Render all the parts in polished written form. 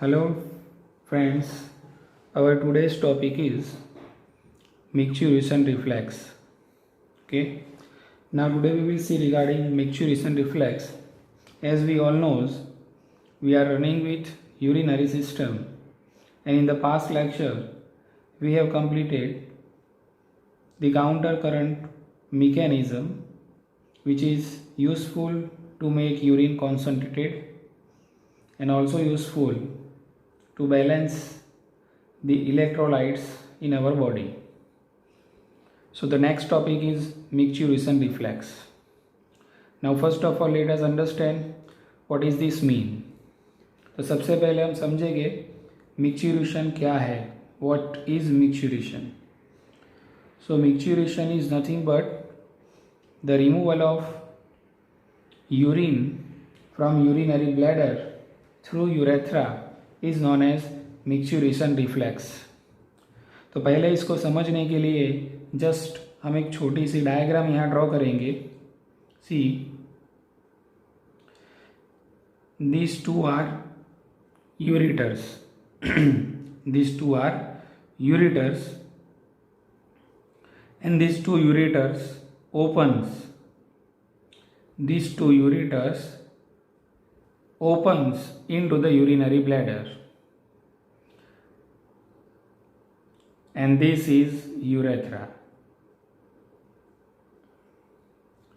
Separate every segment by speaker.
Speaker 1: Hello friends, our today's topic is micturition reflex. Okay, now today we will see regarding micturition reflex. As we all knows, we are running with urinary system, and in the past lecture we have completed the counter current mechanism, which is useful to make urine concentrated and also useful to balance the electrolytes in our body. So the next topic is micturition reflex. Now first of all let us understand what is this mean. तो सबसे पहले हम समझेंगे micturition क्या है. What is micturition? So micturition is nothing but the removal of urine from urinary bladder through urethra is known as micturition reflex. तो पहले इसको समझने के लिए जस्ट हम एक छोटी सी डायग्राम यहाँ ड्रॉ करेंगे. सी these two are ureters. These two are ureters, and these two ureters opens. These two ureters opens into the urinary bladder, and this is urethra.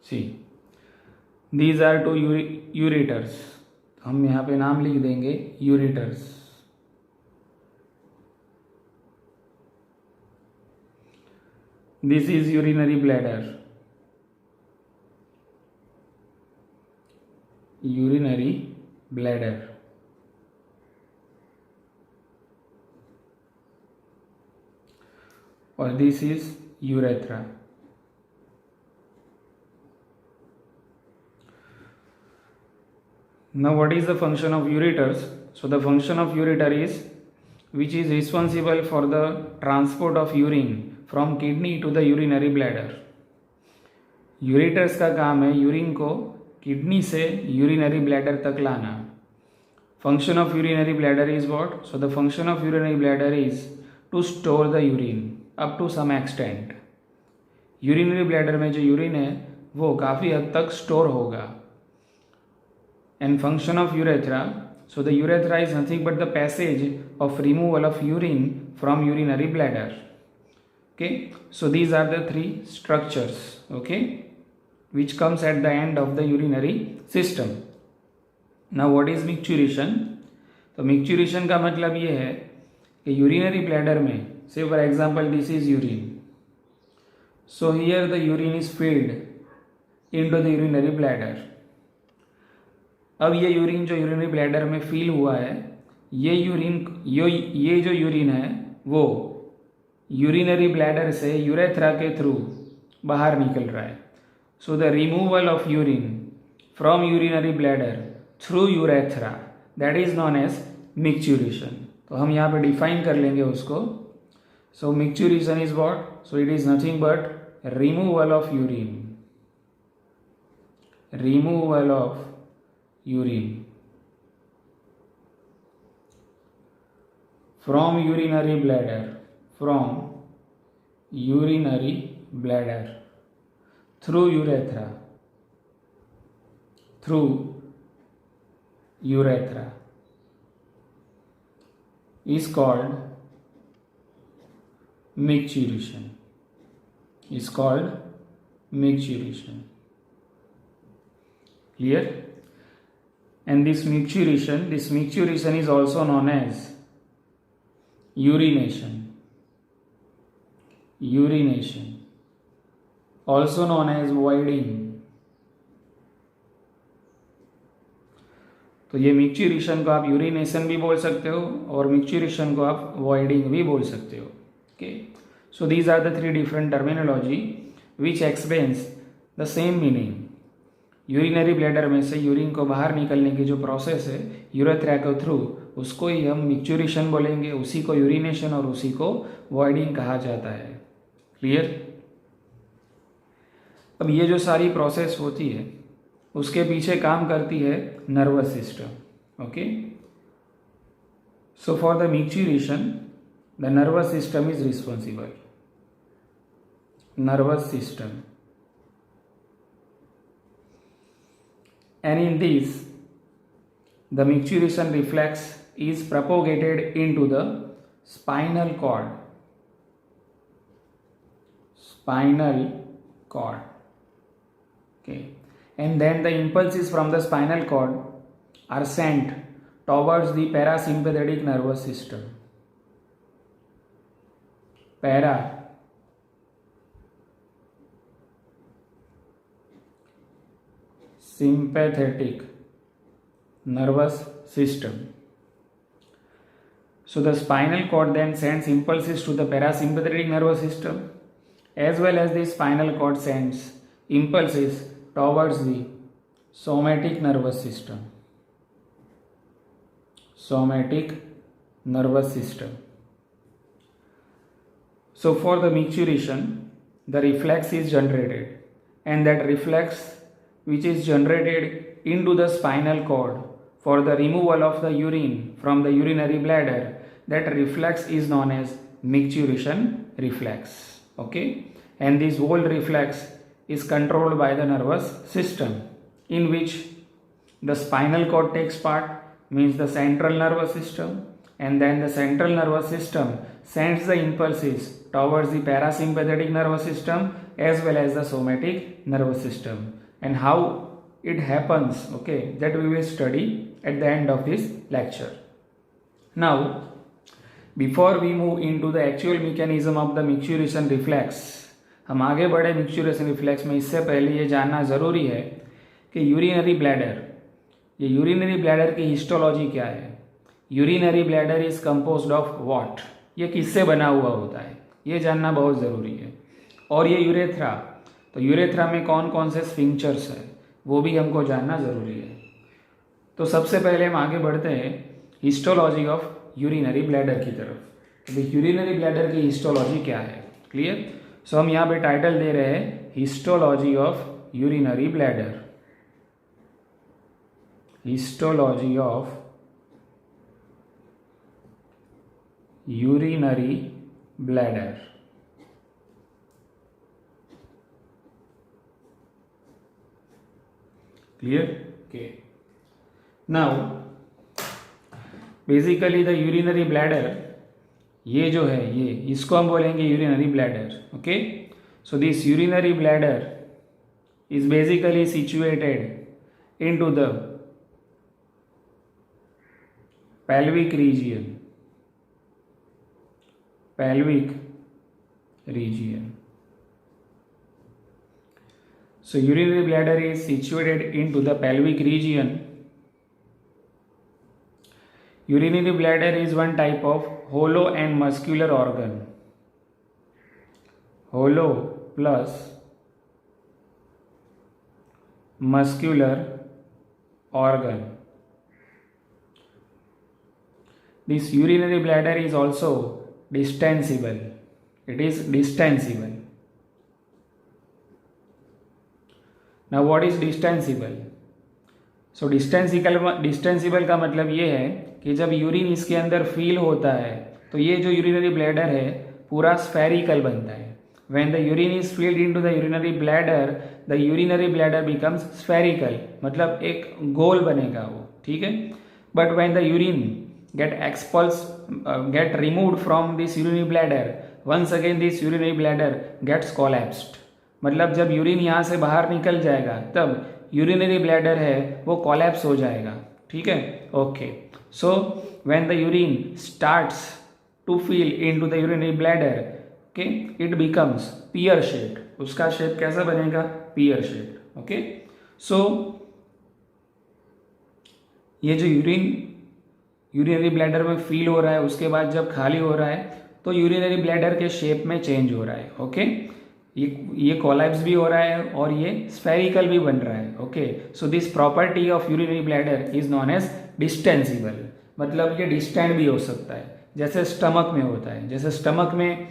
Speaker 1: See, these are two ureters. हम यहाँ पे नाम लिख देंगे ureters. This is urinary bladder. Urinary bladder. Or this is urethra. Now what is the function of ureters? So the function of ureter is which is responsible for the transport of urine from kidney to the urinary bladder. ureters का काम है urine को kidney से urinary bladder तक लाना. Function of urinary bladder is what? So the function of urinary bladder is to store the urine up to some extent. Urinary bladder में जो urine है वो काफ़ी हद तक स्टोर होगा. And function of urethra, so the urethra is nothing but the passage of removal of urine from urinary bladder. Okay, so these are the three structures. Okay, which comes at the end of the urinary system. Now what is micturition? तो micturition का मतलब ये है कि urinary bladder में, say for example this is urine, so here the urine is filled into the urinary bladder. अब ये urine जो यूरिनरी ब्लैडर में फील हुआ है, ये जो यूरिन है वो यूरिनरी ब्लैडर से यूरेथ्रा के थ्रू बाहर निकल रहा है. So the removal of urine from urinary bladder through urethra, that is known as micturition. तो हम यहाँ पे डिफाइन कर लेंगे उसको. So micturition is what? So it is nothing but removal of urine. Removal of urine from urinary bladder. From urinary bladder. Through urethra. Through urethra is called micturition. Is called micturition. Clear? And this micturition is also known as urination. Urination. Also known as voiding. तो ये micturition को आप urination भी बोल सकते हो और micturition को आप वॉइडिंग भी बोल सकते हो. Okay, so these are the three different terminology which explains the same meaning. Urinary bladder में से यूरिन को बाहर निकलने की जो प्रोसेस है यूरेथ्रा के थ्रू, उसको ही हम मिक्चुरेशन बोलेंगे, उसी को यूरिनेशन और उसी को वॉइडिंग कहा जाता है. क्लियर? अब ये जो सारी प्रोसेस होती है उसके पीछे काम करती है nervous system. Okay, So for the micturition, the nervous system is responsible. Nervous system. And in this, the micturition reflex is propagated into the spinal cord. Spinal cord. Okay. And then the impulses from the spinal cord are sent towards the parasympathetic nervous system. Parasympathetic nervous system. So the spinal cord then sends impulses to the parasympathetic nervous system, as well as the spinal cord sends impulses towards the somatic nervous system. Somatic nervous system. So for the micturition, the reflex is generated, and that reflex which is generated into the spinal cord for the removal of the urine from the urinary bladder, that reflex is known as micturition reflex. Okay, and this whole reflex is controlled by the nervous system, in which the spinal cord takes part, means the central nervous system, and then the central nervous system sends the impulses towards the parasympathetic nervous system as well as the somatic nervous system. And how it happens, okay, that we will study at the end of this lecture. Now, before we move into the actual mechanism of the micturition reflex, हम आगे बढ़े micturition reflex में, इससे पहले ये जानना ज़रूरी है कि यूरिनरी ब्लैडर, ये यूरिनरी ब्लैडर की हिस्टोलॉजी क्या है. Urinary bladder is composed of what, ये किससे बना हुआ होता है, ये जानना बहुत ज़रूरी है. और ये यूरेथ्रा, तो यूरेथ्रा में कौन कौन से स्फिंक्चर्स है वो भी हमको जानना ज़रूरी है. तो सबसे पहले हम आगे बढ़ते हैं हिस्टोलॉजी ऑफ यूरिनरी ब्लैडर की तरफ. तो यूरिनरी ब्लैडर की हिस्टोलॉजी क्या है, क्लियर. सो हम यहाँ पे टाइटल दे रहे हैं histology of urinary bladder. Histology of urinary bladder. Clear? Okay. Now, basically the urinary bladder, ये जो है ये, इसको हम बोलेंगे urinary bladder. Okay? So this urinary bladder is basically situated into the pelvic region. Pelvic region. So urinary bladder is situated into the pelvic region. Urinary bladder is one type of hollow and muscular organ. Hollow plus muscular organ. This urinary bladder is also distensible. It is distensible. Now what is distensible? So distensible का मतलब ये है कि जब urine इसके अंदर feel होता है तो ये जो यूरिनरी ब्लैडर है पूरा स्फेरिकल बनता है. When the urine is filled into the urinary bladder becomes spherical, मतलब एक गोल बनेगा वो, ठीक है. But when the urine get removed from this urinary bladder, once again this urinary bladder gets collapsed. मतलब जब यूरिन यहाँ से बाहर निकल जाएगा तब यूरिनरी ब्लैडर है वो कोलैप्स हो जाएगा, ठीक है. Okay, so when the urine starts to fill into the urinary bladder, okay, it becomes pear shaped. उसका शेप कैसा बनेगा, पियर शेप्ड. ओके, सो ये जो यूरिनरी ब्लैडर में फील हो रहा है उसके बाद जब खाली हो रहा है तो यूरिनरी ब्लैडर के शेप में चेंज हो रहा है. ओके, ये कोलैप्स भी हो रहा है और ये स्फेरिकल भी बन रहा है. Okay, so this property of urinary bladder is known as distensible. मतलब ये डिस्टेंट भी हो सकता है, जैसे स्टमक में होता है. जैसे स्टमक में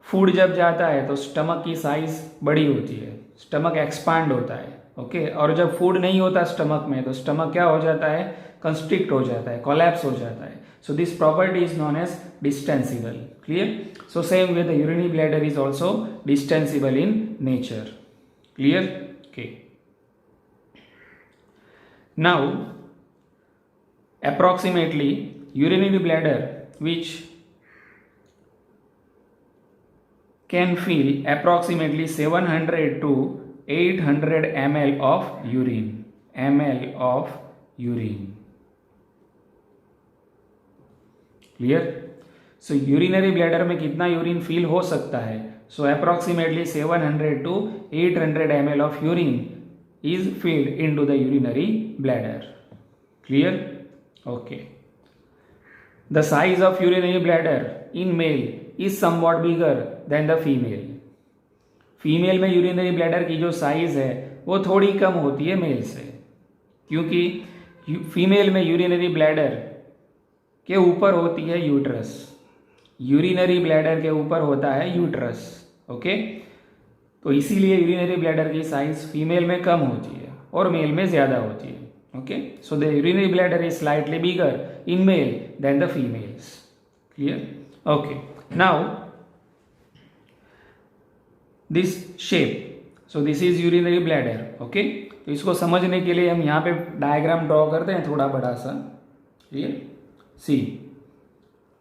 Speaker 1: फूड जब जाता है तो स्टमक की साइज बड़ी होती है, स्टमक एक्सपांड होता है. ओके, और जब फूड नहीं होता स्टमक में तो स्टमक क्या हो जाता है, कंस्ट्रिक्ट हो जाता है, कोलैप्स हो जाता है. So this property is known as distensible. Clear? So same way the urinary bladder is also distensible in nature. Clear? Okay. Now, approximately urinary bladder which can fill approximately 700 to 800 ml of urine. Clear? So urinary bladder में कितना urine fill हो सकता है? So approximately 700 to 800 ml of urine is filled into the urinary bladder. Clear? Okay. The size of urinary bladder in male is somewhat bigger than the female. Female में urinary bladder की जो size है वो थोड़ी कम होती है mail से, क्योंकि फीमेल में यूरिनरी ब्लैडर के ऊपर होती है यूट्रस. यूरिनरी ब्लैडर के ऊपर होता है यूट्रस. ओके, तो इसीलिए यूरिनरी ब्लैडर की साइज फीमेल में कम होती है और मेल में ज़्यादा होती है. Okay, so the urinary bladder is slightly bigger in male than the females. Clear? Okay. Now this shape, so this is urinary bladder. Okay, तो इसको समझने के लिए हम यहाँ पे डायग्राम ड्रॉ करते हैं थोड़ा बड़ा सा. Clear? See,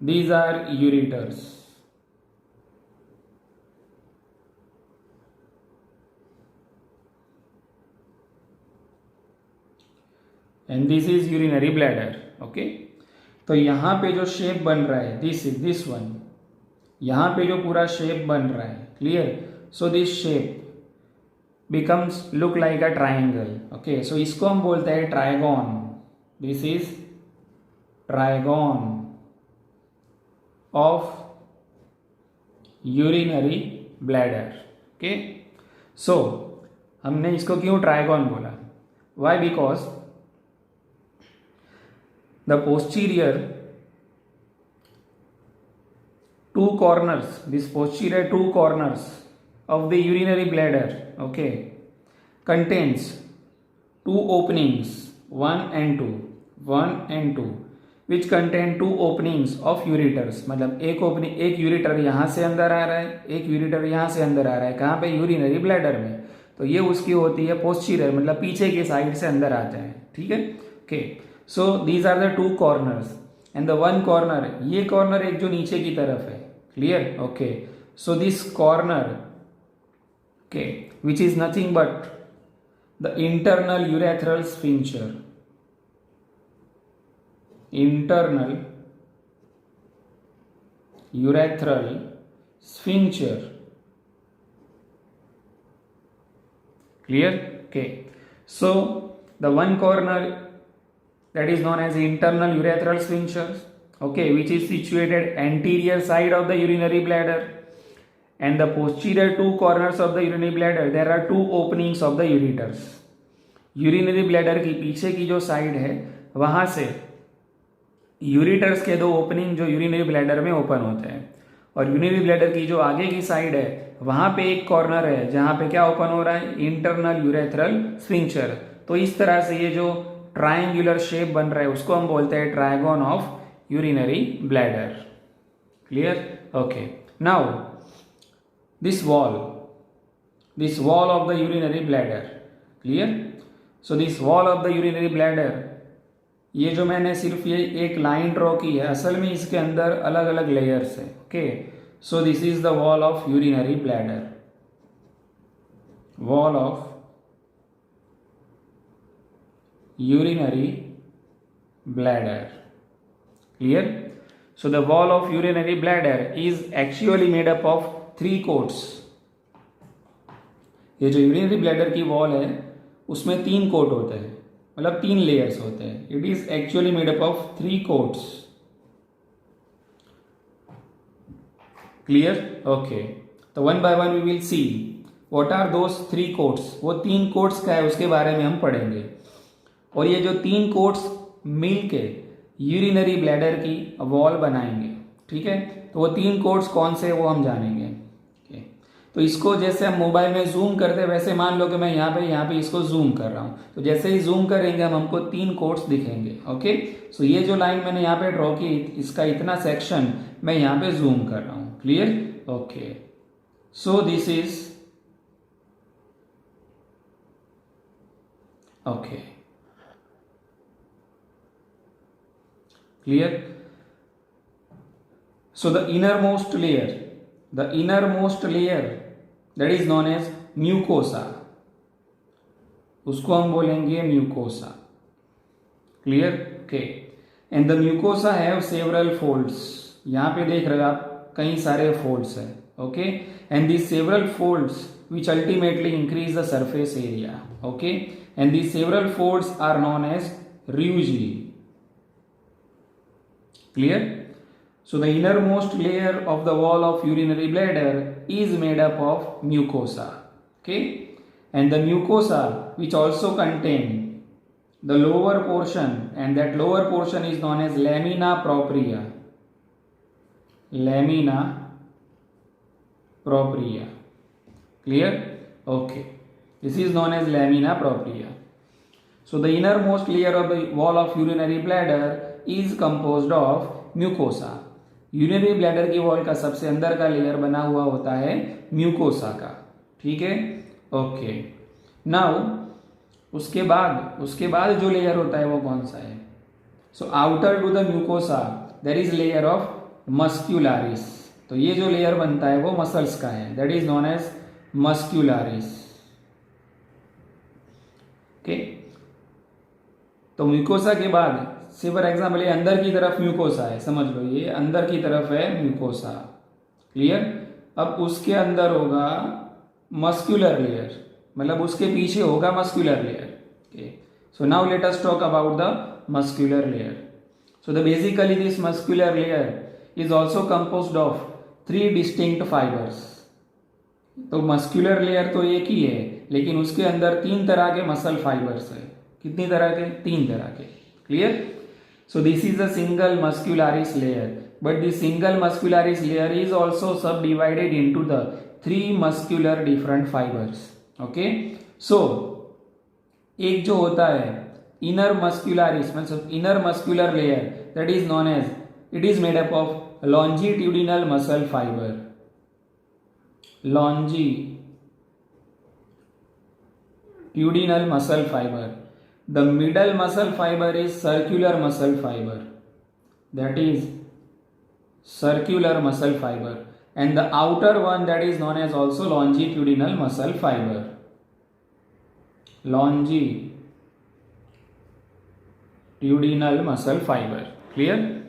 Speaker 1: these are ureters. And this is urinary bladder. Okay, तो यहाँ पे जो शेप बन रहा है दिस वन, यहाँ पे जो पूरा शेप बन रहा है. Clear? So this shape becomes look like a triangle. Okay, so इसको हम बोलते हैं trigone. This is trigone of urinary bladder. Okay, so हमने इसको क्यों ट्राइगोन बोला? Why? Because the posterior two corners of the urinary bladder, okay, contains two openings, one and two, which contain two openings of ureters. मतलब एक ureter यहाँ से अंदर आ रहा है, एक यूरिटर यहाँ से अंदर आ रहा है. कहाँ पे? यूरिनरी ब्लैडर में. तो ये उसकी होती है पोस्टीरियर, मतलब पीछे के साइड से अंदर आते हैं. ठीक है? Okay, so these are the two corners and the one corner, ये कॉर्नर एक जो नीचे की तरफ है. Clear? Okay, so this corner, okay, which is nothing but the internal urethral sphincter. Internal urethral sphincter. Clear? Okay, so the one corner that is known as internal urethral sphincter, okay, which is situated anterior side of the urinary bladder, and the posterior two corners of the urinary bladder there are two openings of the ureters. urinary bladder की पीछे की जो side है वहां से ureters के दो opening जो यूरिनरी ब्लैडर में ओपन होते हैं, और यूरिनरी ब्लैडर की जो आगे की साइड है वहां पे एक कॉर्नर है जहां पे क्या ओपन हो रहा है? Internal urethral sphincter. तो इस तरह से ये जो ट्रायंगुलर शेप बन रहा है उसको हम बोलते हैं trigone of urinary bladder. Clear? Okay, now this wall of the urinary bladder. Clear? So this wall of the urinary bladder, ये जो मैंने सिर्फ ये एक लाइन ड्रॉ की है, असल में इसके अंदर अलग अलग लेयर्स है. Okay, so this is the wall of urinary bladder. Wall of urinary bladder. Clear? So the wall of urinary bladder is actually made up of 3 coats. ये जो यूरिनरी ब्लैडर की वॉल है उसमें 3 कोट होते हैं, मतलब 3 layers होते हैं. It is actually made up of 3 coats. Clear? Okay, तो one by one we will see what are those 3 coats. वो 3 कोट्स क्या है उसके बारे में हम पढ़ेंगे. और ये जो 3 कोट्स मिल के यूरिनरी ब्लैडर की वॉल बनाएंगे. ठीक है? तो वो 3 कोट्स कौन से वो हम जानेंगे. तो इसको जैसे हम मोबाइल में जूम करते हैं वैसे मान लो कि मैं यहाँ पे इसको जूम कर रहा हूँ, तो जैसे ही जूम करेंगे हमको 3 कोट्स दिखेंगे। ओके, सो ये जो लाइन मैंने यहाँ पे ड्रॉ की, इसका इतना सेक्शन मैं यहाँ पे जूम कर रहा हूँ। Clear? Okay, so this is okay, clear? So the innermost layer that is known as mucosa, उसको हम बोलेंगे mucosa. Clear? Okay, and the mucosa have several folds, यहाँ पे देख रहे हो आप कई सारे फोल्ड्स है। Okay, and these several folds which ultimately increase the surface area. Okay, and these several folds are known as rugae. Clear? So the innermost layer of the wall of urinary bladder is made up of mucosa. Okay, and the mucosa which also contain the lower portion, and that lower portion is known as lamina propria. Lamina propria. Clear? Okay, this is known as lamina propria. So the innermost layer of the wall of urinary bladder is composed of mucosa. Urinary bladder की wall का सबसे अंदर का layer बना हुआ होता है mucosa का। ठीक है? ओके, नाउ उसके बाद जो लेयर होता है वो कौन सा है? So outer to the mucosa there is layer of muscularis. तो ये जो लेयर बनता है वो मसल्स का है, that is known as muscularis. Okay, तो म्यूकोसा के बाद से फॉर एग्जाम्पल ये अंदर की तरफ म्यूकोसा है, समझ लो ये अंदर की तरफ है म्यूकोसा। क्लियर? अब उसके अंदर होगा मस्क्यूलर लेयर, मतलब उसके पीछे होगा muscular layer. Okay, so now let us talk about the muscular layer. So the basically this muscular layer is also composed of 3 distinct fibres. तो मस्क्यूलर लेयर तो एक ही है, लेकिन उसके अंदर 3 तरह के मसल फाइबर्स है। कितनी तरह के? 3 तरह के। Clear? So this is a single muscularis layer, but this single muscularis layer is also subdivided into the 3 muscular different fibers. Okay, so एक जो होता है inner muscularis, मतलब inner muscular layer, that is known as, it is made up of longitudinal muscle fiber. Longitudinal muscle fiber. The middle muscle fiber is circular muscle fiber, that is circular muscle fiber, and the outer one that is known as also longitudinal muscle fiber. Longitudinal muscle fiber. Clear?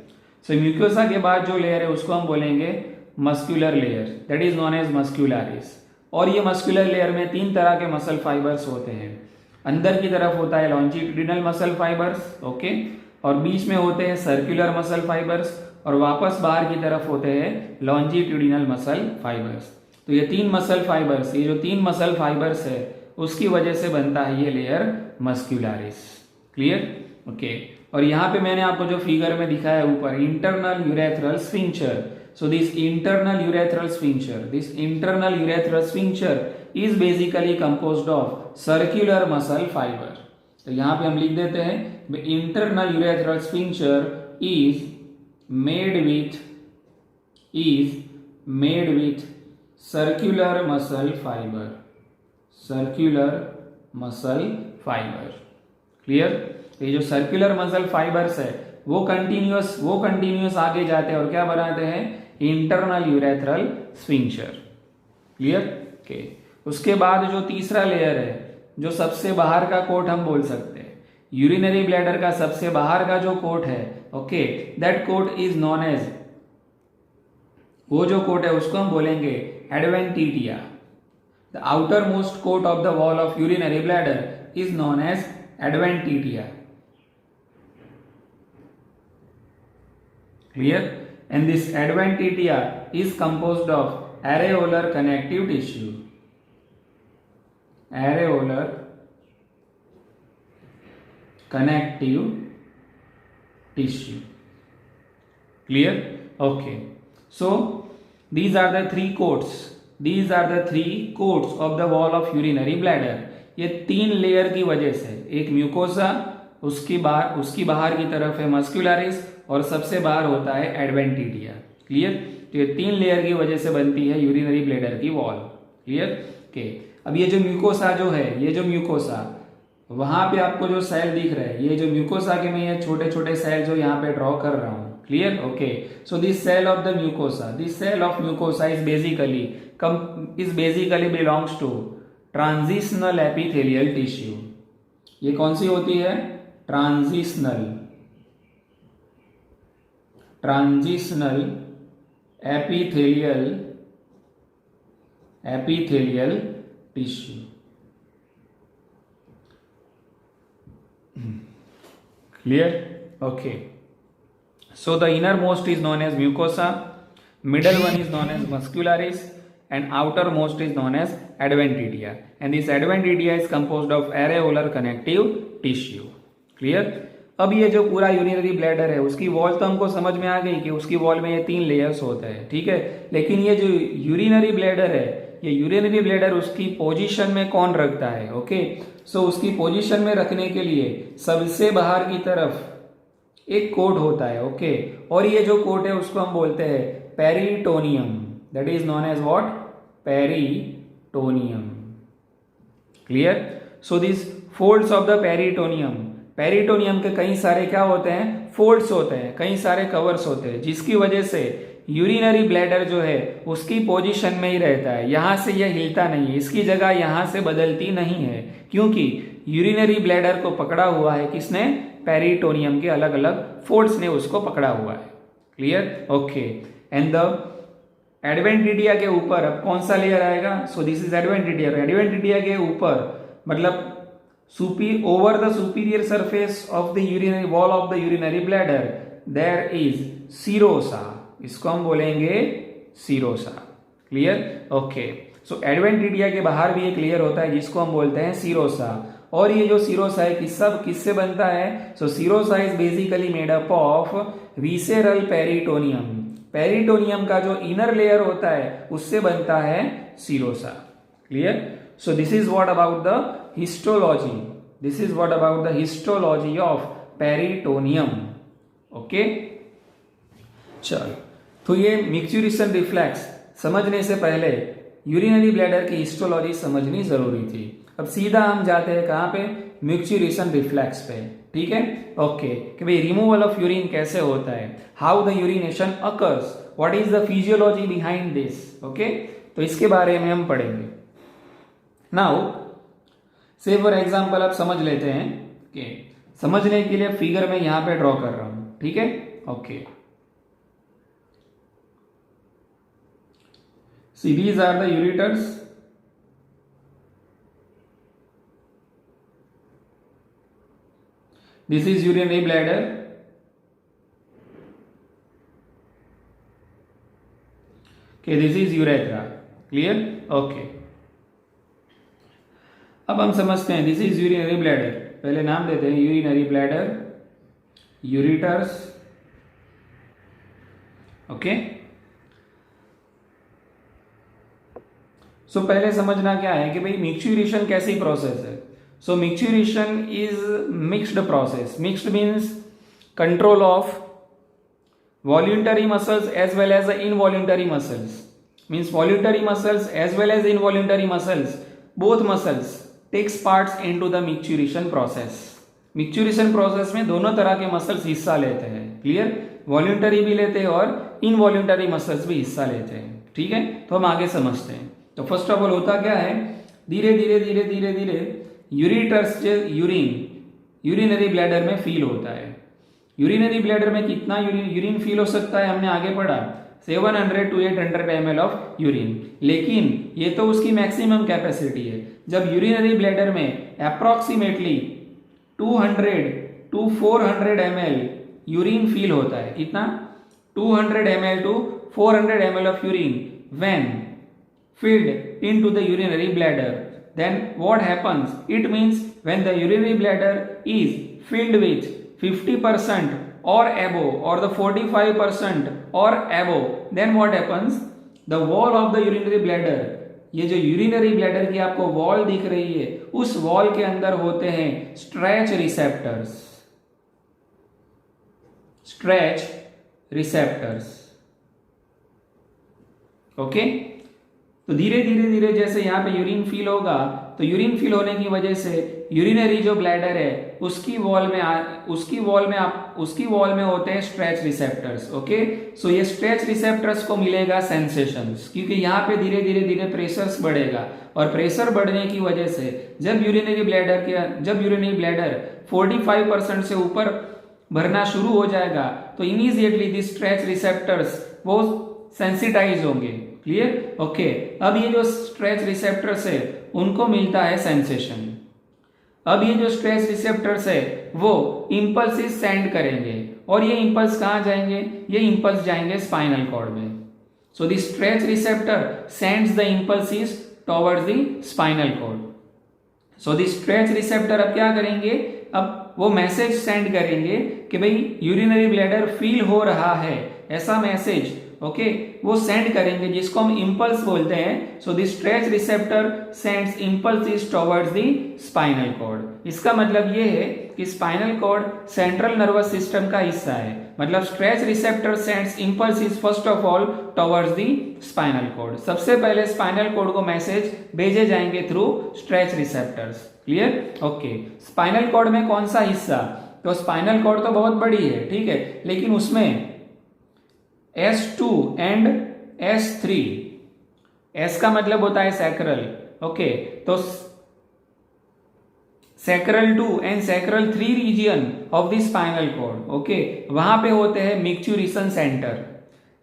Speaker 1: So mucosa के बाद जो layer है उसको हम बोलेंगे muscular layer, that is known as muscularis. और ये muscular layer में 3 तरह के मसल फाइबर्स होते हैं। अंदर की तरफ होता है लॉन्जिट्यूडिनल मसल फाइबर्स, ओके, और बीच में होते हैं सर्कुलर मसल फाइबर्स, और वापस बाहर की तरफ होते हैं लॉन्जिट्यूडिनल मसल फाइबर्स। तो ये 3 मसल फाइबर्स, ये जो 3 मसल फाइबर्स है उसकी वजह से बनता है ये लेयर मस्क्यूलारिस। क्लियर? ओके, और यहाँ पे मैंने आपको जो फिगर में दिखाया है ऊपर, internal urethral sphincter. So this internal urethral sphincter is basically composed of circular muscle fiber. तो यहाँ पे हम लिख देते हैं internal urethral sphincter is made with circular muscle fiber. Clear? ये जो सर्कुलर मसल फाइबर्स है वो कंटिन्यूअस आगे जाते हैं और क्या बनाते हैं? Internal urethral sphincter. Clear? Okay, उसके बाद जो तीसरा लेयर है, जो सबसे बाहर का कोट हम बोल सकते हैं, यूरिनरी ब्लैडर का सबसे बाहर का जो कोट है, okay, that coat is known as, वो जो कोट है उसको हम बोलेंगे adventitia. The outer most coat of the wall of urinary bladder is known as adventitia. Clear? And this adventitia is composed of areolar connective tissue. Areolar connective tissue. Clear? Okay. So these are the 3 coats these are the 3 coats of the wall of urinary bladder. ये 3 layer की वजह से, एक mucosa, उसकी बाहर की तरफ है मस्कुलरिस और सबसे बाहर होता है एडवेंटिडिया। क्लियर? तो ये 3 लेयर की वजह से बनती है यूरिनरी ब्लैडर की वॉल। क्लियर? ओके। अब ये जो म्यूकोसा जो है, ये जो म्यूकोसा, वहां पे आपको जो सेल दिख रहा है, ये जो म्यूकोसा के मैं ये छोटे छोटे सेल जो यहाँ पे ड्रॉ कर रहा हूं। Clear? Okay. So this cell of the mucosa, this cell of mucosa is basically belongs to transitional epithelial tissue. ये कौन सी होती है? Transitional epithelial tissue. Clear? Okay. So the innermost is known as mucosa, middle one is known as muscularis, and outermost is known as adventitia. And this adventitia is composed of areolar connective tissue. Clear? अब ये जो पूरा urinary bladder है उसकी wall तो हमको समझ में आ गई कि उसकी वॉल में ये 3 लेयर्स होते हैं। ठीक है, लेकिन ये जो यूरिनरी ब्लैडर है, ये यूरिनरी ब्लैडर उसकी पोजीशन में कौन रखता है? ओके, सो उसकी पोजीशन में रखने के लिए सबसे बाहर की तरफ एक कोट होता है। ओके, और ये जो कोट है उसको हम बोलते हैं peritoneum. That is known as what? Peritoneum. Clear? So this folds of the peritoneum के कई सारे क्या होते हैं? फोल्ड्स होते हैं, कई सारे कवर्स होते हैं, जिसकी वजह से यूरिनरी ब्लैडर जो है उसकी पोजीशन में ही रहता है। यहां से यह हिलता नहीं है, इसकी जगह यहां से बदलती नहीं है, क्योंकि यूरिनरी ब्लैडर को पकड़ा हुआ है किसने? पेरिटोनियम के अलग अलग फोल्ड्स ने उसको पकड़ा हुआ है। क्लियर? ओके। एंड द एडवेंटिडिया के ऊपर अब कौन सा लेयर आएगा? सो दिस इज एडवेंटिडिया। एडवेंटिडिया के ऊपर मतलब over the superior surface of the urinary wall of the urinary bladder there is serosa. इसको हम बोलेंगे सीरोसा। क्लियर? ओके। सो एडवेंटिडिया के बाहर भी एक लेयर होता है जिसको हम बोलते हैं सीरोसा। और ये जो सीरोसा है किससे बनता है? So serosa is basically made up of visceral peritoneum. Peritoneum का जो इनर लेयर होता है उससे बनता है serosa. Clear? So this is what about the histology. This is what about the histology of peritoneum. ओके, चलो, तो ये मिक्सचुरेशन रिफ्लेक्स समझने से पहले यूरिनरी ब्लैडर की हिस्टोलॉजी समझनी जरूरी थी। अब सीधा हम जाते हैं कहां पे? मिक्सचुरेशन रिफ्लेक्स पे। ठीक है? ओके, कि भाई रिमूवल ऑफ यूरिन कैसे होता है, how the urination occurs, what is the physiology behind this. Okay, तो इसके बारे में हम पढ़ेंगे। नाउ से फॉर एग्जाम्पल आप समझ लेते हैं कि समझने के लिए फिगर में यहां पे ड्रॉ कर रहा हूं। ठीक है? Okay, see these are the ureters, this is urinary bladder, okay, this is urethra. Clear? Okay, अब हम समझते हैं दिस इज यूरिनरी ब्लैडर। पहले नाम देते हैं यूरिनरी ब्लैडर, यूरेटर्स। ओके, सो पहले समझना क्या है कि भाई मिक्सचुरेशन कैसी प्रोसेस है। So micturition is mixed process. Mixed means control of voluntary muscles as well as involuntary muscles. Means voluntary muscles as well as involuntary muscles, both muscles takes parts into the micturition process. Micturition process में दोनों तरह के muscles हिस्सा लेते हैं। Clear? Voluntary भी लेते हैं और इनवॉल्यूंटरी मसल्स भी हिस्सा लेते हैं। ठीक है, तो हम आगे समझते हैं। तो फर्स्ट ऑफ ऑल होता क्या है, धीरे धीरे धीरे धीरे धीरे यूरिटर्स से यूरिनरी ब्लैडर में फील होता है। यूरिनरी ब्लैडर में कितना यूरिन फील हो सकता है हमने आगे पढ़ा, 700 to 800 ml ऑफ यूरिन। लेकिन ये तो उसकी मैक्सिमम कैपेसिटी है। जब यूरिनरी ब्लैडर में approximately 200 to 400 ml urine feel होता है। कितना? 200 ml to 400 ml of urine when filled into the urinary bladder. Then what happens? It means when the urinary bladder is filled with 50% or above, or the 45% or above, then what happens? The wall of the urinary bladder, ये जो urinary bladder की आपको wall दिख रही है, उस wall के अंदर होते हैं stretch receptors, stretch receptors. Okay, तो धीरे धीरे धीरे जैसे यहां पे यूरिन फील होगा, तो यूरिन फील होने की वजह से यूरिनरी जो ब्लैडर है उसकी वॉल में होते हैं स्ट्रेच रिसेप्टर्स। ओके, सो ये स्ट्रेच रिसेप्टर्स को मिलेगा सेंसेशंस, क्योंकि यहाँ पे धीरे धीरे धीरे प्रेशर्स बढ़ेगा, और प्रेशर बढ़ने की वजह से जब यूरिनरी ब्लैडर 45% से ऊपर भरना शुरू हो जाएगा, तो इमीडिएटली दिस स्ट्रेच रिसेप्टर्स वो सेंसिटाइज होंगे। क्लियर? ओके, अब ये जो स्ट्रेच रिसेप्टर्स है उनको मिलता है सेंसेशन। अब ये जो स्ट्रेच रिसेप्टर्स है वो इंपल्सिस सेंड करेंगे, और ये इंपल्स कहाँ जाएंगे? ये इंपल्स जाएंगे स्पाइनल कॉर्ड में। So the stretch receptor sends the impulses towards the spinal cord. So the stretch receptor अब क्या करेंगे? अब वो मैसेज सेंड करेंगे कि भाई यूरिनरी ब्लैडर फील हो रहा है, ऐसा मैसेज ओके वो सेंड करेंगे, जिसको हम इंपल्स बोलते हैं। So the stretch receptor sends impulses towards the spinal cord. इसका मतलब ये है कि spinal cord central nervous system का हिस्सा है, मतलब stretch receptor sends impulses first of all towards the spinal cord. सबसे पहले स्पाइनल कॉर्ड को मैसेज भेजे जाएंगे through stretch receptors. Clear? Okay, spinal cord में कौन सा हिस्सा? तो स्पाइनल कॉर्ड तो बहुत बड़ी है, ठीक है, लेकिन उसमें S2 एंड S3, S का मतलब होता है सैक्रल। ओके, तो sacral 2 and sacral 3 region of the spinal cord, okay, वहां पे होते हैं मिक्चुरेशन सेंटर।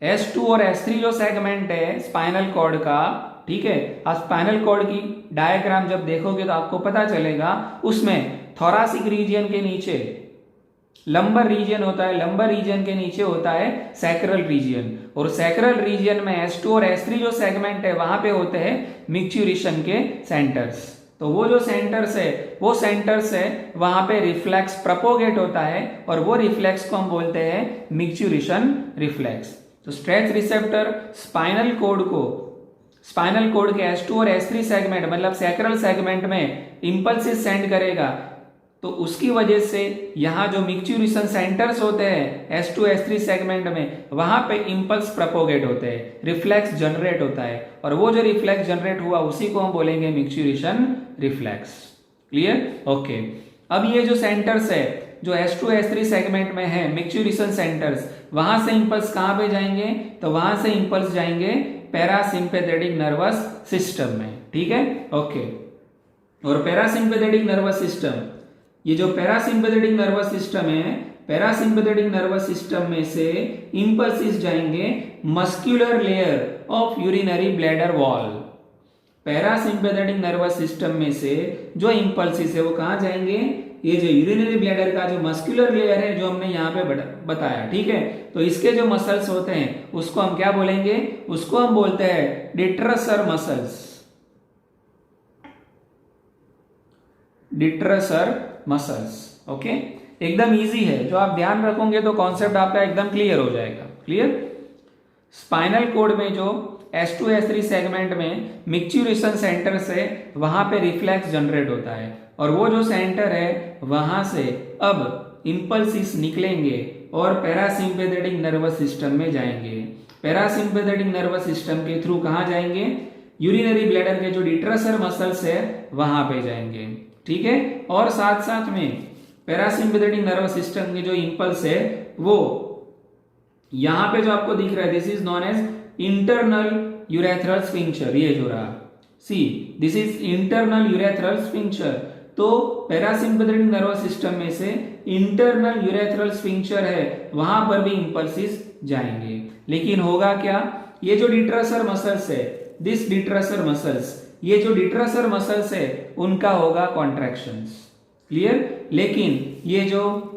Speaker 1: S2 और S3 जो सेगमेंट है स्पाइनल कॉर्ड का, ठीक है, आप स्पाइनल कॉर्ड की डायग्राम जब देखोगे तो आपको पता चलेगा, उसमें थोरासिक रीजियन के नीचे लंबर रीजन होता है, लंबर रीजन के नीचे होता है सैक्रल रीजन, और सैक्रल रीजन में S2 और S3 जो सेगमेंट है वहां पे होते हैं मिक्चुरेशन के सेंटर्स। तो वो जो सेंटर्स है वहां पे रिफ्लेक्स प्रोपोगेट होता है, और वो रिफ्लेक्स को हम बोलते हैं मिक्चुरेशन रिफ्लेक्स। तो स्ट्रेच रिसेप्टर स्पाइनल कोड के S2 और S3 सेगमेंट मतलब सैक्रल सेगमेंट में इंपल्सिस सेंड करेगा, तो उसकी वजह से यहां जो मिक्चुरेशन सेंटर्स होते हैं S2 S3 सेगमेंट में, वहां पे इंपल्स प्रोपोगेट होते हैं, रिफ्लेक्स जनरेट होता है, और वो जो रिफ्लेक्स जनरेट हुआ उसी को हम बोलेंगे मिक्चुरेशन रिफ्लेक्स। क्लियर? ओके, अब ये जो सेंटर्स है जो S2 S3 सेगमेंट में है मिक्चुरेशन सेंटर्स, वहां से इंपल्स कहां पे जाएंगे? तो वहां से इंपल्स जाएंगे पैरासिम्पैथेटिक नर्वस सिस्टम में। ठीक है? ओके, और पैरासिम्पैथेटिक नर्वस सिस्टम, ये जो पैरासिम्पैथेटिक नर्वस सिस्टम है, पैरासिम्पैथेटिक नर्वस सिस्टम में से इंपल्सिस जाएंगे muscular layer of urinary bladder wall. Parasympathetic nervous system में से जो इंपल्सिस है वो कहां जाएंगे? ये जो यूरिनरी ब्लैडर का जो मस्कुलर लेयर है जो हमने यहाँ पे बताया, ठीक है, तो इसके जो मसल्स होते हैं उसको हम क्या बोलेंगे? उसको हम बोलते हैं detrusor muscles. Detrusor muscles. Okay, एकदम इजी है, जो आप ध्यान रखोगे तो कॉन्सेप्ट आपका एकदम क्लियर हो जाएगा। क्लियर? स्पाइनल कोड में जो S2 S3 सेगमेंट में मिक्चुरेशन सेंटर से वहां पे रिफ्लेक्स जनरेट होता है, और वो जो सेंटर है वहां से अब इंपल्सिस निकलेंगे और पैरासिम्पैथेटिक नर्वस सिस्टम में जाएंगे। पैरासिम्पैथेटिक नर्वस सिस्टम के थ्रू कहां जाएंगे? यूरिनरी ब्लैडर के जो डिट्रसर मसल्स है वहां पे जाएंगे। ठीक है, और साथ साथ में पैरासिम्पैथेटिक नर्वस सिस्टम के जो इंपल्स है वो यहां पे जो आपको दिख रहा है, this is known as internal urethral sphincter. ये जो रहा, see this is internal urethral sphincter. तो पैरासिम्पैथेटिक नर्वस सिस्टम में से इंटरनल यूरेथ्रल स्फिंक्टर है, वहां पर भी इंपल्सिस जाएंगे। लेकिन होगा क्या? ये जो डिट्रसर मसल्स है, दिस डिट्रसर मसल्स, ये जो डिट्रसर मसल्स है उनका होगा कॉन्ट्रैक्शंस। क्लियर? लेकिन ये जो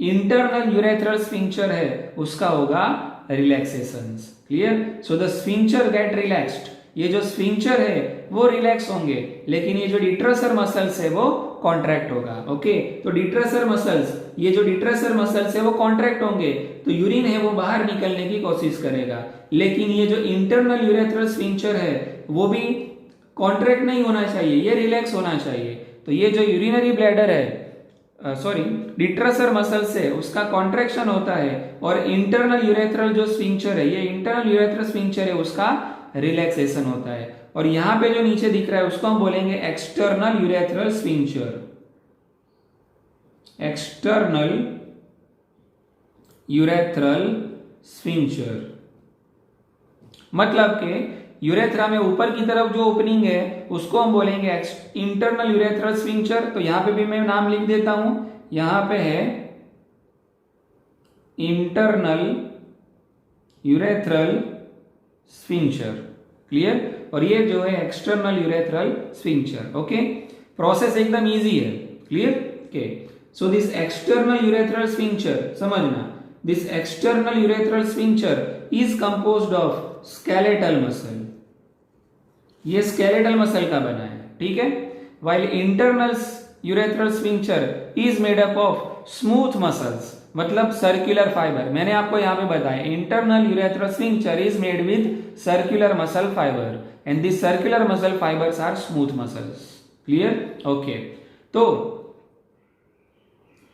Speaker 1: इंटरनल यूरेथ्रल स्फिंक्टर है उसका होगा relaxations. Clear? So the sphincter get relaxed, ये जो स्फिंक्टर है वो रिलैक्स होंगे, लेकिन ये जो डिट्रसर मसल्स है वो कॉन्ट्रैक्ट होगा। ओके, तो डिट्रसर मसल्स, ये जो डिट्रसर मसल्स है वो कॉन्ट्रैक्ट होंगे, तो यूरिन है वो बाहर निकलने की कोशिश करेगा, लेकिन ये जो इंटरनल यूरेथ्रल स्फिंक्टर है वो भी कॉन्ट्रैक्ट नहीं होना चाहिए, ये रिलैक्स होना चाहिए। तो ये जो यूरिनरी ब्लैडर है, डिट्रसर मसल से उसका कॉन्ट्रैक्शन होता है, और इंटरनल यूरेथ्रल जो स्फिंक्टर है, ये इंटरनल यूरेथ्रल स्फिंक्टर है, उसका रिलैक्सेशन होता है। और यहां पे जो नीचे दिख रहा है उसको हम बोलेंगे external urethral sphincter, external urethral sphincter. मतलब के यूरेथ्रा में ऊपर की तरफ जो ओपनिंग है उसको हम बोलेंगे इंटरनल यूरेथ्रल स्फिंक्टर। तो यहां पे भी मैं नाम लिख देता हूं, यहां पे है इंटरनल यूरेथ्रल स्फिंक्टर, क्लियर। और ये जो है external urethral sphincter. Okay, process एकदम इजी है, clear. Okay, so this external urethral sphincter, समझना, this external urethral sphincter is composed of skeletal muscle, ये स्केलेटल मसल का बना है, ठीक है। While internal urethral sphincter is made up of smooth muscles, मतलब सर्कुलर फाइबर। मैंने आपको यहां पे बताया internal urethral sphincter is made with circular muscle fibre and this circular muscle fibres are smooth muscles, clear. Okay, तो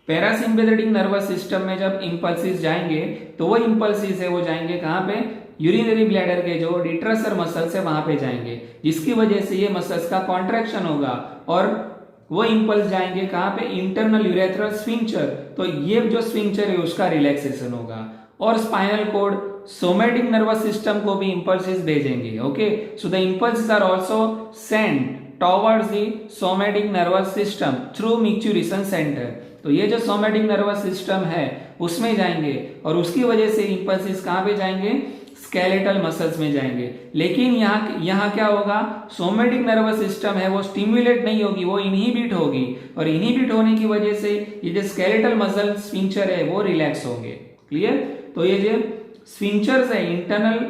Speaker 1: parasympathetic nervous system में जब impulses जाएंगे तो वो इंपल्सिस है वो जाएंगे कहां पे, यूरिनरी ब्लैडर के जो डिट्रसर मसल्स है वहां पे जाएंगे, जिसकी वजह से ये मसल्स का कॉन्ट्रैक्शन होगा, और वो इंपल्स जाएंगे कहां पे, इंटरनल यूरेथ्रल स्फिंक्टर। तो ये जो स्फिंक्टर है उसका रिलैक्सेशन होगा, और spinal cord somatic nervous system को भी इंपल्सेस भेजेंगे। Okay, so the impulses are also sent towards the somatic nervous system through micturition centre. तो ये जो सोमैटिक नर्वस सिस्टम है उसमें जाएंगे, और उसकी वजह से इंपल्सेस कहां पे जाएंगे, स्केलेटल मसल्स में जाएंगे। लेकिन यहाँ क्या होगा, सोमैटिक नर्वस सिस्टम है वो स्टिम्युलेट नहीं होगी, वो इनहिबिट होगी, और इनहिबिट होने की वजह से ये जो स्केलेटल मसल स्फिंक्टर है वो रिलैक्स होंगे, क्लियर। तो ये जो स्फिंक्टर्स है, internal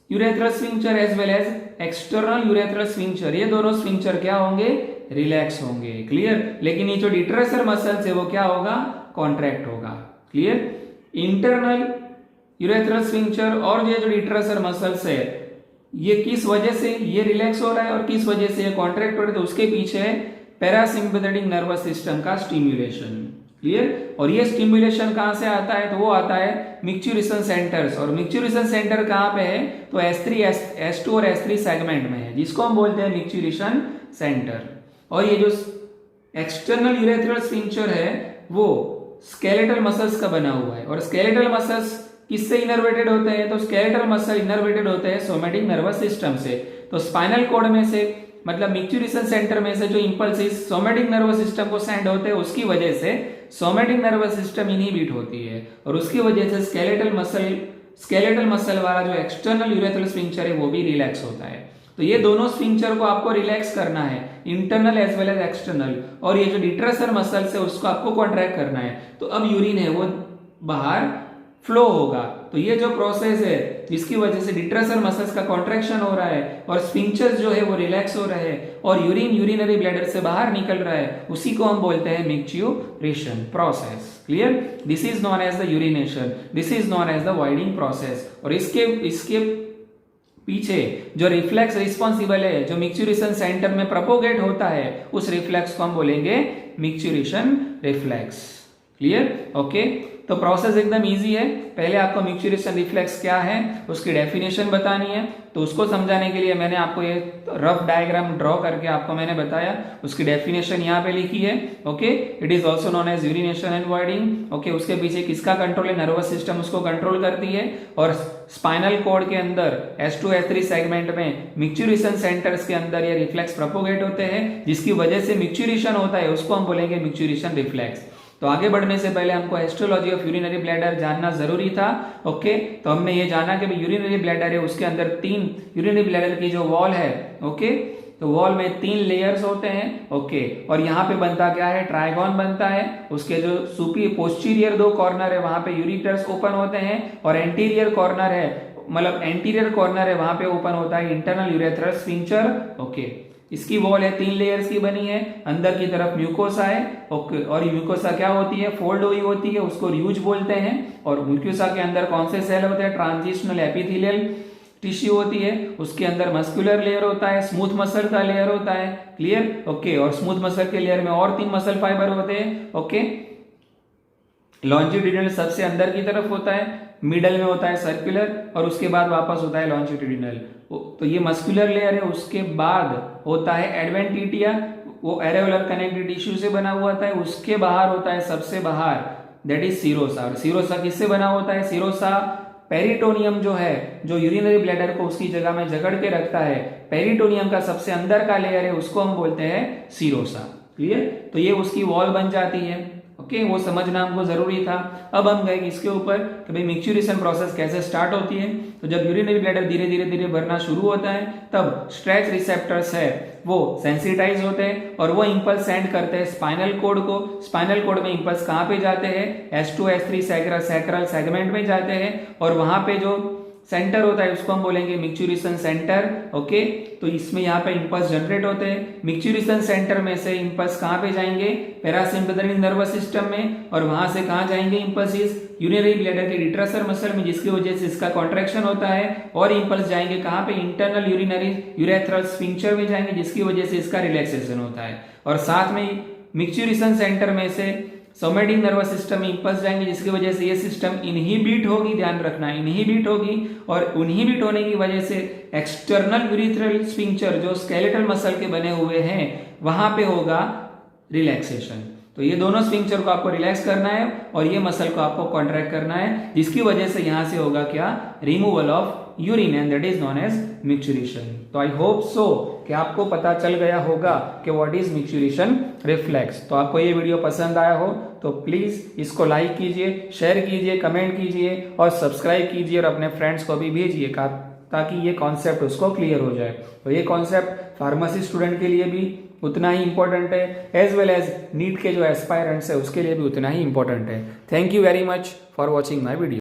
Speaker 1: urethral sphincter as well as external urethral sphincter, ये दोनों स्फिंक्टर क्या होंगे, रिलैक्स होंगे, क्लियर। लेकिन ये जो डिट्रसर मसल्स है वो क्या होगा, कॉन्ट्रैक्ट होगा, क्लियर। इंटरनल यूरेथ्रल स्फिंक्टर और ये जो डिट्रसर मसल्स है ये किस वजह से ये रिलैक्स हो रहा है और किस वजह से ये कॉन्ट्रैक्ट हो रहा है, तो उसके पीछे है पैरासिम्पैथेटिक नर्वस सिस्टम का स्टिम्युलेशन, क्लियर। और ये स्टिम्युलेशन कहां से आता है, तो वो आता है मिक्चुरेशन सेंटर्स, और मिक्चुरेशन सेंटर कहां पे है, तो S3 S2 और S3 सेगमेंट में है, जिसको हम बोलते हैं मिक्चुरेशन सेंटर। और ये जो एक्सटर्नल यूरेथ्रल स्फिंक्टर है वो स्केलेटल मसल्स का बना हुआ है, और स्केलेटल मसल्स किससे इनर्वेटेड होते हैं, तो स्केलेटल मसल इनर्वेटेड होते हैं सोमैटिक नर्वस सिस्टम से। तो स्पाइनल कॉर्ड में से, मतलब मिक्चुरेशन सेंटर में से जो इंपल्सेस सोमैटिक नर्वस सिस्टम को सेंड होते हैं उसकी वजह से सोमैटिक नर्वस सिस्टम इनहिबिट होती है, और उसकी वजह से स्केलेटल मसल वाला जो एक्सटर्नल यूरेथ्रल स्फिंक्टर है वो भी रिलैक्स होता है। तो ये दोनों स्फिंक्टर को आपको रिलैक्स करना है, internal as well as external, और ये जो डिट्रसर मसल्स है उसको आपको कॉन्ट्रैक्ट करना है। तो अब यूरिन है वो बाहर फ्लो होगा। तो ये जो प्रोसेस है जिसकी वजह से डिट्रसर मसल्स का कॉन्ट्रैक्शन हो रहा है और स्फिंक्टर्स जो है वो रिलैक्स हो रहे हैं, और यूरिनरी ब्लैडर से बाहर निकल रहा है, उसी को हम बोलते हैं micturition process, clear. This is known as the urination, this is known as the voiding process. और इसके पीछे जो रिफ्लेक्स रिस्पॉन्सिबल है, जो मिक्चुरेशन सेंटर में प्रोपोगेट होता है, उस रिफ्लेक्स को हम बोलेंगे मिक्चुरेशन रिफ्लेक्स, क्लियर। ओके, तो प्रोसेस एकदम इजी है। पहले आपको मिक्चुरेशन रिफ्लेक्स क्या है उसकी डेफिनेशन बतानी है, तो उसको समझाने के लिए मैंने आपको ये रफ डायग्राम ड्रॉ करके आपको मैंने बताया, उसकी डेफिनेशन यहाँ पे लिखी है। Okay, it is also known as urination and voiding. Okay, उसके पीछे किसका कंट्रोल है, नर्वस सिस्टम उसको कंट्रोल करती है, और स्पाइनल कॉर्ड के अंदर S2 S3 सेगमेंट में मिक्चुरेशन सेंटर्स के अंदर ये रिफ्लेक्स प्रोपोगेट होते हैं, जिसकी वजह से मिक्चुरेशन होता है, उसको हम बोलेंगे मिक्चुरेशन रिफ्लेक्स। तो आगे बढ़ने से पहले हमको हिस्टोलॉजी ऑफ यूरिनरी ब्लैडर जानना जरूरी था। ओके, तो हमने ये जाना कि यूरिनरी ब्लैडर है उसके अंदर 3 यूरिनरी ब्लैडर की जो वॉल है, ओके, तो वॉल में 3 लेयर्स होते हैं। ओके, और यहाँ पे बनता क्या है, ट्राइगोन बनता है। उसके जो पोस्टीरियर 2 कॉर्नर है वहां पे यूरिटर्स ओपन होते हैं, और एंटीरियर कॉर्नर है, मतलब एंटीरियर कॉर्नर है वहां पे ओपन होता है इंटरनल यूरेथ्रल स्फिंक्टर। ओके, इसकी वॉल है 3 लेयर्स की बनी है, अंदर की तरफ म्यूकोसा है, ओके, और म्यूकोसा क्या होती है, फोल्ड हुई होती है, उसको र्यूज बोलते हैं। और म्यूकोसा के अंदर कौन से सेल होते हैं, ट्रांजिशनल एपिथेलियल टिश्यू होती है, उसके अंदर मस्कुलर लेयर होता है, स्मूथ मसल का लेयर होता है, क्लियर, ओके। और स्मूथ मसल के लेयर में और 3 मसल फाइबर होते हैं, ओके। लॉन्जिट्यूडिनल सबसे अंदर की तरफ होता है, मिडल में होता है सर्कुलर, और उसके बाद वापस होता है लॉन्जिट्यूडिनल। तो ये मस्कुलर लेयर है, उसके बाद होता है एडवेंटिटिया, वो एरेवुलर कनेक्टिव टिश्यू से बना हुआ होता है, उसके बाहर होता है सबसे बाहर, दैट इज सीरोसा। और सीरोसा किससे बना होता है, सीरोसा पेरिटोनियम जो है, जो यूरिनरी ब्लैडर को उसकी जगह में जकड़ के रखता है, पेरिटोनियम का सबसे अंदर का लेयर है, उसको हम बोलते हैं सीरोसा, क्लियर। तो ये उसकी वॉल बन जाती है, ओके, वो समझना हमको जरूरी था। अब हम गए इसके ऊपर कि भाई मिक्सचुरेशन प्रोसेस कैसे स्टार्ट होती है। तो जब यूरिनरी ब्लैडर धीरे धीरे धीरे भरना शुरू होता है, तब स्ट्रेच रिसेप्टर्स है वो सेंसिटाइज होते हैं और वो इंपल्स सेंड करते हैं स्पाइनल कोड को। स्पाइनल कोड में इंपल्स कहाँ पे जाते हैं, S2 S3 सैक्रल सेगमेंट में जाते हैं, और वहां पे जो सेंटर होता है उसको हम बोलेंगे मिक्सचुरेशन सेंटर, ओके। तो इसमें यहाँ पे इंपल्स जनरेट होते हैं। मिक्सचुरेशन सेंटर में से इंपल्स कहाँ पे जाएंगे, पैरासिम्पैथेटिक नर्वस सिस्टम में, और वहां से कहाँ जाएंगे इंपल्सिस, यूरिनरी ब्लैडर के डिट्रेसर मसल में, जिसकी वजह से इसका कॉन्ट्रैक्शन होता है। और इंपल्स जाएंगे कहाँ पे, इंटरनल यूरिनरी यूरेथ्रल स्फिंक्टर में जाएंगे, जिसकी वजह से इसका रिलैक्सेशन होता है। और साथ में मिक्सचुरेशन सेंटर में से सोमैटिक नर्वस सिस्टम में इंपल्स जाएंगे, जिसकी वजह से ये सिस्टम इनहिबिट होगी, ध्यान रखना इनहिबिट होगी, और इनहिबिट होने की वजह से एक्सटर्नल यूरिथ्रल स्फिंक्टर जो स्केलेटल मसल के बने हुए हैं वहां पे होगा रिलैक्सेशन। तो ये दोनों स्फिंक्टर को आपको रिलैक्स करना है और ये मसल को आपको कॉन्ट्रैक्ट करना है, जिसकी वजह से यहां से होगा क्या, removal of urine, and that is known as micturition. तो आई होप सो कि आपको पता चल गया होगा कि व्हाट इज मिक्सचुरेशन रिफ्लेक्स। तो आपको ये वीडियो पसंद आया हो तो प्लीज इसको लाइक कीजिए, शेयर कीजिए, कमेंट कीजिए और सब्सक्राइब कीजिए, और अपने फ्रेंड्स को भी भेजिए ताकि ये कॉन्सेप्ट उसको क्लियर हो जाए। तो ये कॉन्सेप्ट फार्मेसी स्टूडेंट के लिए भी उतना ही इंपॉर्टेंट है, एज वेल एज नीट के जो एस्पायरेंट्स है उसके लिए भी उतना ही इंपॉर्टेंट है। Thank you very much for watching my video.